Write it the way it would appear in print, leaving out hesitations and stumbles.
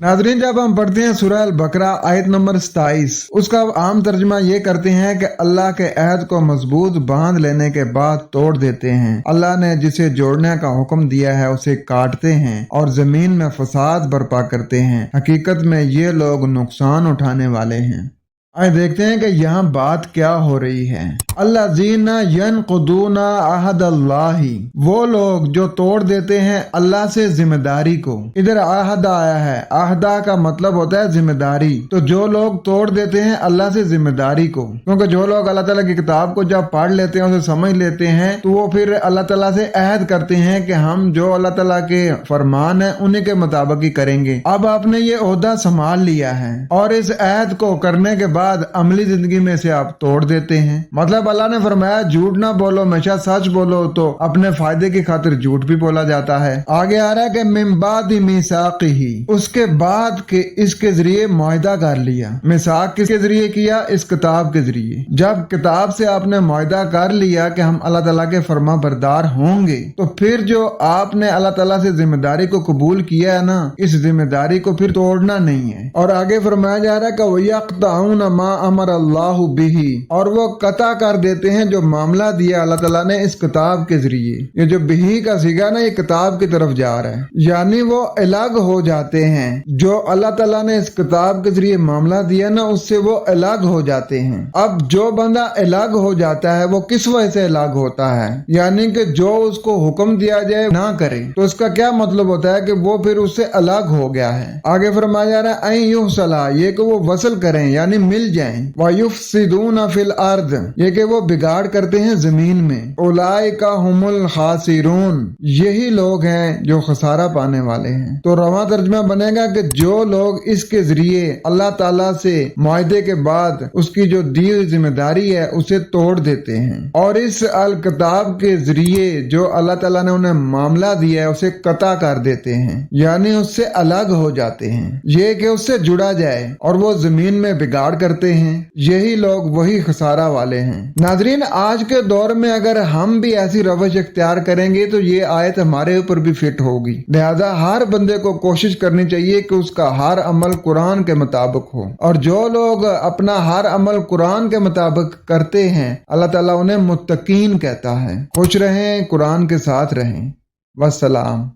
नाज़रीन, जब हम पढ़ते हैं सूरह अल बकरा आयत नंबर 27, उसका आम तर्जुमा ये करते हैं कि अल्लाह के अहद को मजबूत बांध लेने के बाद तोड़ देते हैं। अल्लाह ने जिसे जोड़ने का हुक्म दिया है उसे काटते हैं और जमीन में फसाद बर्पा करते हैं। हकीकत में ये लोग नुकसान उठाने वाले हैं। आइए देखते हैं कि यहाँ बात क्या हो रही है। अल्लाज़ीना यनकुदूना अहदल्लाही, वो लोग जो तोड़ देते हैं अल्लाह से जिम्मेदारी को। इधर आहदा आया है, आहदा का मतलब होता है जिम्मेदारी। तो जो लोग तोड़ देते हैं अल्लाह से जिम्मेदारी को, क्योंकि जो लोग अल्लाह ताला की किताब को जब पढ़ लेते हैं, उसे समझ लेते हैं, तो वो फिर अल्लाह ताला से अहद करते हैं कि हम जो अल्लाह ताला के फरमान है उन्हीं के मुताबिक ही करेंगे। अब आपने ये ओहदा संभाल लिया है और इस अहद को करने के बाद अमली जिंदगी में से आप तोड़ देते हैं। मतलब अल्लाह ने फरमाया झूठ ना बोलो, हमेशा सच बोलो, तो अपने फायदे की खातिर झूठ भी बोला जाता है। आगे आ रहा है कि मिन बादि मीसाक़िही, उसके बाद के इसके जरिए मुआहदा कर लिया। मिसाक किसके जरिए किया? इस किताब के जरिए। जब किताब से आपने मुआहदा कर लिया कि हम अल्लाह ताला के फरमा बरदार होंगे, तो फिर जो आपने अल्लाह ताला से जिम्मेदारी को कबूल किया है ना, इस जिम्मेदारी को फिर तोड़ना नहीं है। और आगे फरमाया जा रहा है कि वयक़तऊन मा अमर अल्लाहु बिही, और वो कता कर देते हैं जो मामला दिया अल्लाह ताला ने इस किताब के जरिए। ये जो बिही का सीगा ना, ये किताब की तरफ जा रहा है, यानी वो अलग हो जाते हैं। जो अल्लाह ताला ने इस किताब के जरिए मामला दिया ना, उससे वो अलग हो जाते हैं। अब जो बंदा अलग हो जाता है वो किस वजह से अलग होता है? यानी कि जो उसको हुक्म दिया जाए ना करे, तो उसका क्या मतलब होता है कि वो फिर उससे अलग हो गया है। आगे फरमाया जा रहा है युहसला, ये कि वो वसल करें यानी मिल जाएं। वयुफ्सिदूना फिल अर्द, ये कि वो बिगाड़ करते हैं जमीन में। उलाइका हुमुल खासिरून, यही लोग हैं जो खसारा पाने वाले हैं। तो रवा तर्जुमा बनेगा कि जो लोग इसके जरिए अल्लाह ताला से मुआहदे के बाद उसकी जो दी हुई जिम्मेदारी है उसे तोड़ देते हैं, और इस अल किताब के जरिए जो अल्लाह ताला ने उन्हें मामला दिया है उसे कता कर देते हैं, यानी उससे अलग हो जाते हैं। ये कि उससे जुड़ा जाए, और वो जमीन में बिगाड़ करते हैं, यही लोग वही खसारा वाले हैं। नाजरीन, आज के दौर में अगर हम भी ऐसी रवश इख्तियार करेंगे तो ये आयत हमारे ऊपर भी फिट होगी। लिहाजा हर बंदे को कोशिश करनी चाहिए कि उसका हर अमल कुरान के मुताबिक हो, और जो लोग अपना हर अमल कुरान के मुताबिक करते हैं अल्लाह ताला उन्हें मुत्तकीन कहता है। खुश रहें, कुरान के साथ रहें। वस्सलाम।